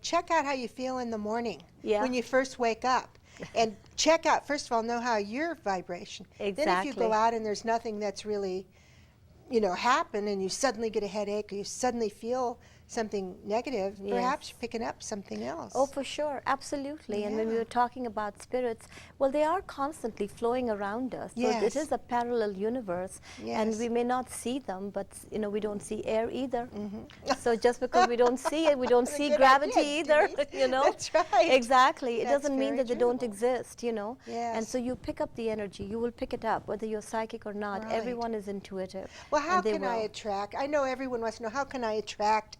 check out how you feel in the morning Yeah. when you first wake up. And check out, first of all, know how your vibration. Then if you Exactly. go out and there's nothing that's really, happen, and you suddenly get a headache or you suddenly feel something negative, perhaps Yes. you're picking up something else. Oh, for sure, absolutely. And when we Yeah. were talking about spirits, well, they are constantly flowing around us. So it Yes. is a parallel universe, and Yes. we may not see them, but we don't see air either. Mhm. So just because we don't see it, we don't What a see good gravity idea, either. Denise. That's right. Exactly. It That's doesn't mean very that they true. don't exist. And Yes. so you pick up the energy. You will pick it up, whether you're psychic or not. Right. Everyone is intuitive. Well, how and they can I will. attract? I know everyone wants to know, how can I attract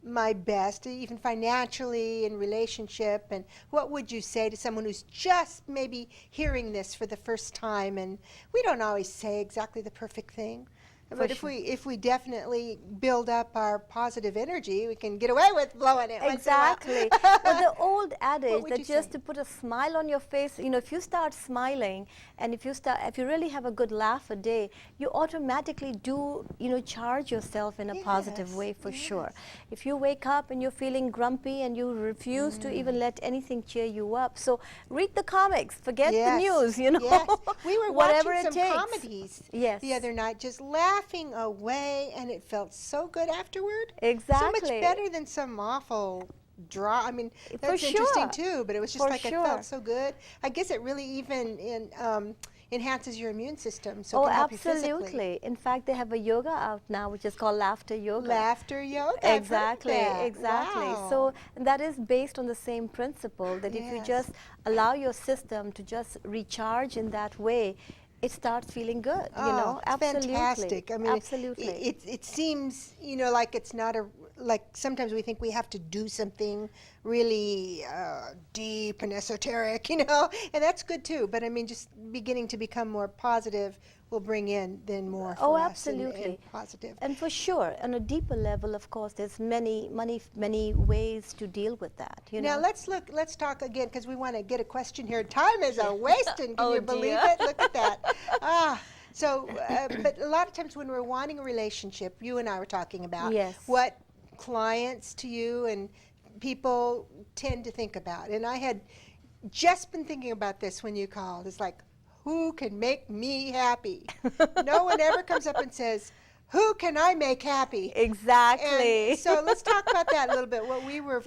my best, even financially, in relationship? And what would you say to someone who's just maybe hearing this for the first time? And we don't always say exactly the perfect thing. But sure. if we definitely build up our positive energy, we can get away with blowing it. Exactly. Well, the old adage would that you just say? to put a smile on your face, if you start smiling, and if you really have a good laugh a day, you automatically do, charge yourself in a positive Yes, way for sure. yes. If you wake up and you're feeling grumpy and you refuse to even let anything cheer you up, so read the comics, forget the Yes, news, yes. We were whatever watching it some takes. comedies Yes. the other night, just laughing away, and it felt so good afterward. So much Exactly. better than some awful draw. I mean, For that's interesting sure. too, but it was just For like it sure. felt so good. I guess it really even enhances your immune system, so it Oh, can help you physically. absolutely. In fact, they have a yoga out now, which is called laughter yoga. Laughter yoga. I've heard of Exactly, that. exactly. Wow. So that is based on the same principle that if you Yes. just allow your system to just recharge in that way, it starts feeling good. Oh, it's Absolutely. fantastic. I mean, Absolutely. it seems, like it's not like sometimes we think we have to do something really deep and esoteric, and that's good too. But I mean, just beginning to become more positive will bring in then more for Oh, us absolutely. and positive. And for sure, on a deeper level, of course, there's many ways to deal with that. Now let's talk again, because we want to get a question here. Time is a wasting. Can Oh, you believe dear. it? Look at that. But a lot of times when we're wanting a relationship, you and I were talking about Yes. what clients to you and people tend to think about. And I had just been thinking about this when you called. It's like, who can make me happy? No one ever comes up and says, who can I make happy? Exactly. And so let's talk about that a little bit,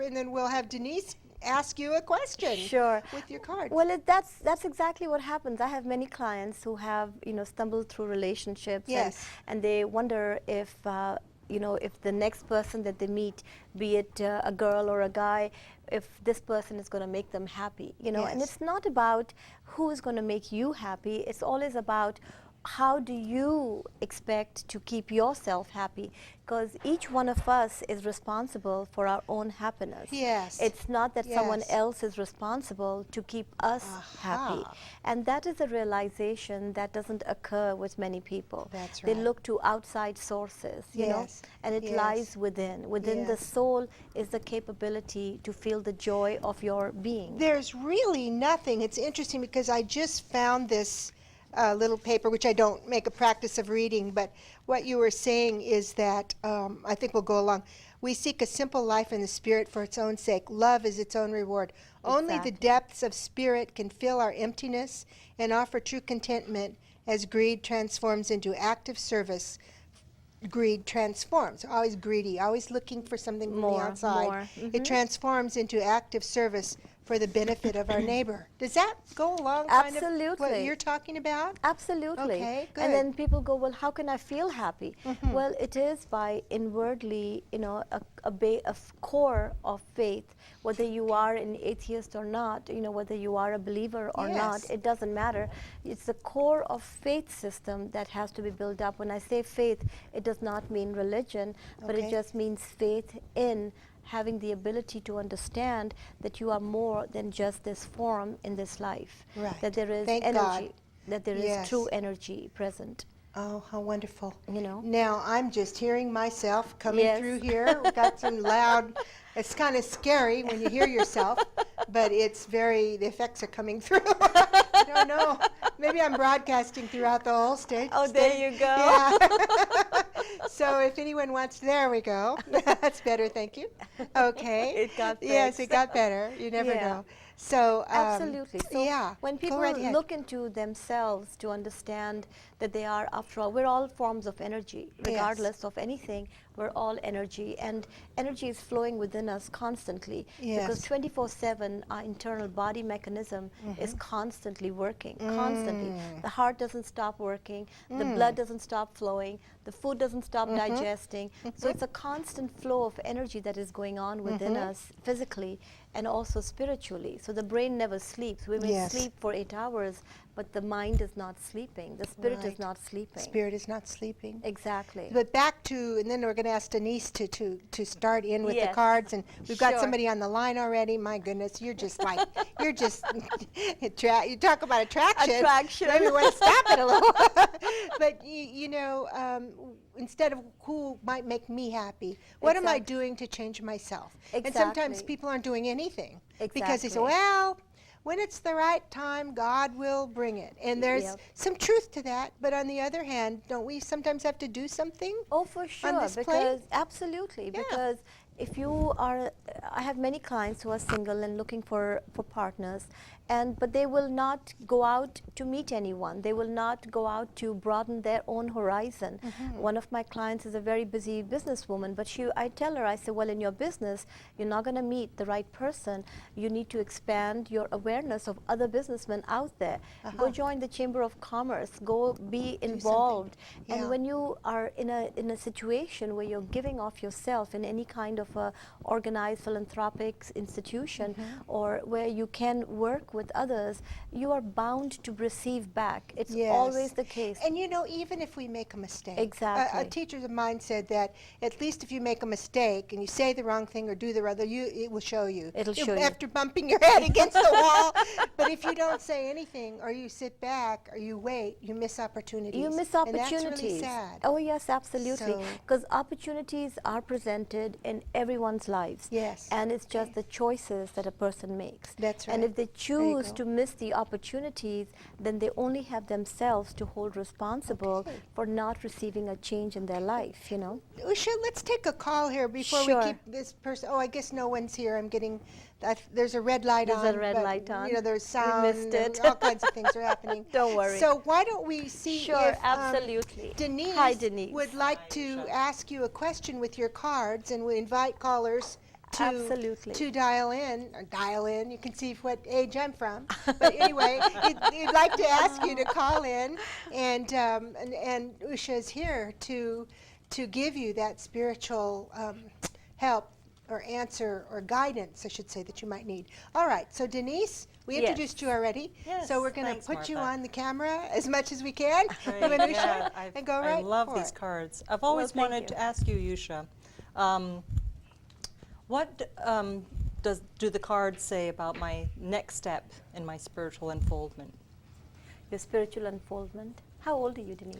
and then we'll have Denise ask you a question. Sure. With your cards. Well, that's exactly what happens. I have many clients who have stumbled through relationships, Yes. and they wonder if if the next person that they meet, be it a girl or a guy, if this person is going to make them happy, and Yes. it's not about who is going to make you happy. It's always about how do you expect to keep yourself happy, because each one of us is responsible for our own happiness. Yes. It's not that someone Yes. else is responsible to keep us happy. Aha. And that is a realization that doesn't occur with many people. That's They right. look to outside sources, Yes. and it Yes. lies within. Within the Yes. soul is the capability to feel the joy of your being. There's really nothing. It's interesting because I just found this little paper, which I don't make a practice of reading, but what you were saying is that, I think we'll go along. We seek a simple life in the spirit for its own sake. Love is its own reward. Only the Exactly. depths of spirit can fill our emptiness and offer true contentment as greed transforms into active service. Greed transforms. Always greedy, always looking for something from the More, outside. more. It transforms into active service for the benefit of our neighbor. Does that go along kind of what Absolutely. you're talking about? Absolutely. Okay, good. And then people go, well, how can I feel happy? Well, it is by inwardly, a core of faith, whether you are an atheist or not, whether you are a believer or not, Yes. it doesn't matter. It's the core of faith system that has to be built up. When I say faith, it does not mean religion, but it Okay. just means faith in having the ability to understand that you are more than just this form in this life. Right. That there is Thank energy, God. that there Yes. is true energy present. Oh, how wonderful. You know? Now, I'm just hearing myself coming Yes. through here. We got some loud, it's kind of scary when you hear yourself, but the effects are coming through. I don't know. Maybe I'm broadcasting throughout the whole stage. Oh, there you go. Yeah. So if anyone wants, there we go. That's better, thank you. Okay. It got Yes, it fixed. got better. You never Yeah. know. So Absolutely. So yeah, when go people right ahead. look into themselves to understand that they are, after all, we're all forms of energy, regardless of anything. We're all energy, and energy is flowing within us constantly because Yes. 24/7 our internal body mechanism is constantly working, constantly. Mm. The heart doesn't stop working, the blood doesn't stop flowing, the food doesn't stop digesting. So it's a constant flow of energy that is going on within us physically and also spiritually. So the brain never sleeps. We may Yes. sleep for 8 hours, but the mind is not sleeping. The spirit Right. is not sleeping. Spirit is not sleeping. Exactly. But back to, and then we're going to ask Denise to start in with the Yes. cards, and we've got Sure. somebody on the line already. My goodness, you're just like, you're just, you talk about attraction. Attraction. Maybe we want to stop it a little. But instead of who might make me happy, what am I Exactly. doing to change myself? And sometimes Exactly. people aren't doing anything because they say, Exactly. well, when it's the right time, God will bring it. And there's Yep. some truth to that. But on the other hand, don't we sometimes have to do something? Oh, for sure. this plane? Because absolutely. Yeah. Because if you are, I have many clients who are single and looking for partners, but they will not go out to meet anyone. They will not go out to broaden their own horizon. One of my clients is a very busy businesswoman, but I tell her, I say, well, in your business, you're not going to meet the right person. You need to expand your awareness of other businessmen out there. Go join the Chamber of Commerce. Go be involved. Yeah. And when you are in a situation where you're giving off yourself in any kind of a organized philanthropic institution or where you can work with others, you are bound to receive back. It's Yes. always the case. And even if we make a mistake, Exactly. a teacher of mine said that at least if you make a mistake and you say the wrong thing or do the other, it will show you. It'll show you. After bumping your head against the wall. But if you don't say anything or you sit back or you wait, you miss opportunities. You miss And opportunities. that's really sad. Oh yes, absolutely. So- Because opportunities are presented in everyone's lives. Yes. And it's just the choices that a person makes. That's And right. if they There you choose go. to miss the opportunities, then they only have themselves to hold responsible Okay. for not receiving a change in their life, you know. Usha, let's take a call here before Sure. we keep this person. Oh, I guess no one's here. I'm getting that. There's a red light There's on. a red but, light on. There's We sound. missed and it. all kinds of things are happening. Don't worry. So why don't we see Sure, if absolutely. Denise, Hi, Denise. would like to ask you a question with your cards, and we invite callers to Absolutely. to dial in. Or dial in. You can see what age I'm from. But anyway, he'd like to ask you to call in, and Usha is here to give you that spiritual help or answer or guidance, I should say, that you might need. All right, so Denise, we Yes. introduced you already. Yes, So we're going to thanks, put you Martha. on the camera as much as we can. Great, You and Usha, yeah, and go right I love for these it. cards. I've always thank wanted you. to ask you, Yusha, what do the cards say about my next step in my spiritual unfoldment? Your spiritual unfoldment. How old are you, Denise?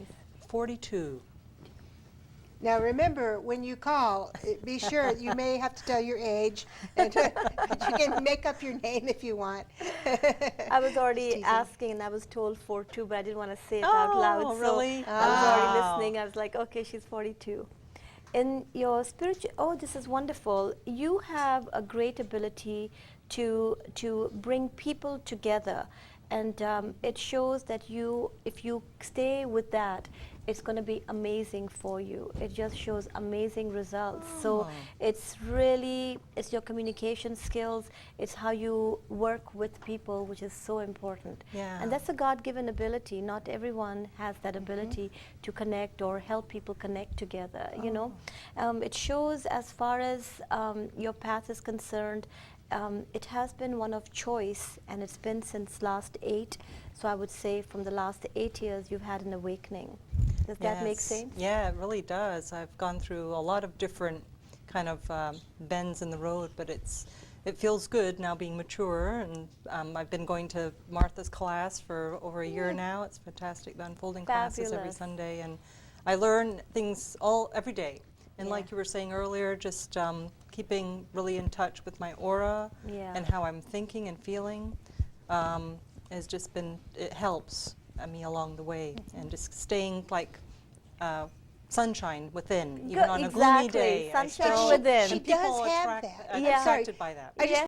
42. Now remember, when you call, be sure you may have to tell your age, and you can make up your name if you want. I was already Just teasing. asking, and I was told 42, but I didn't want to say it out loud. Oh, so really? I was already Wow. listening. I was like, okay, she's 42. In your spiritual, oh, this is wonderful. You have a great ability to bring people together, and it shows that if you stay with that, it's going to be amazing for you. It just shows amazing results. So Oh. it's your communication skills, it's how you work with people, which is so important. Yeah. And that's a God-given ability. Not everyone has that ability to connect or help people connect together, you know. It shows, as far as your path is concerned, it has been one of choice, and it's been since last 8. So I would say from the last 8 years, you've had an awakening. Does that make Yes. sense? Yeah, it really does. I've gone through a lot of different kind of bends in the road, but it feels good now being mature, and I've been going to Martha's class for over a year now. It's fantastic, the unfolding classes every Fabulous. Sunday, and I learn things every day. And Yeah. like you were saying earlier, just keeping really in touch with my aura Yeah. and how I'm thinking and feeling has just been, it helps me along the way, and just staying like sunshine within, even Good, on a gloomy exactly. day. I Sunshine still- within. She and people does have attract- that. I'm Yeah. attracted by that. I just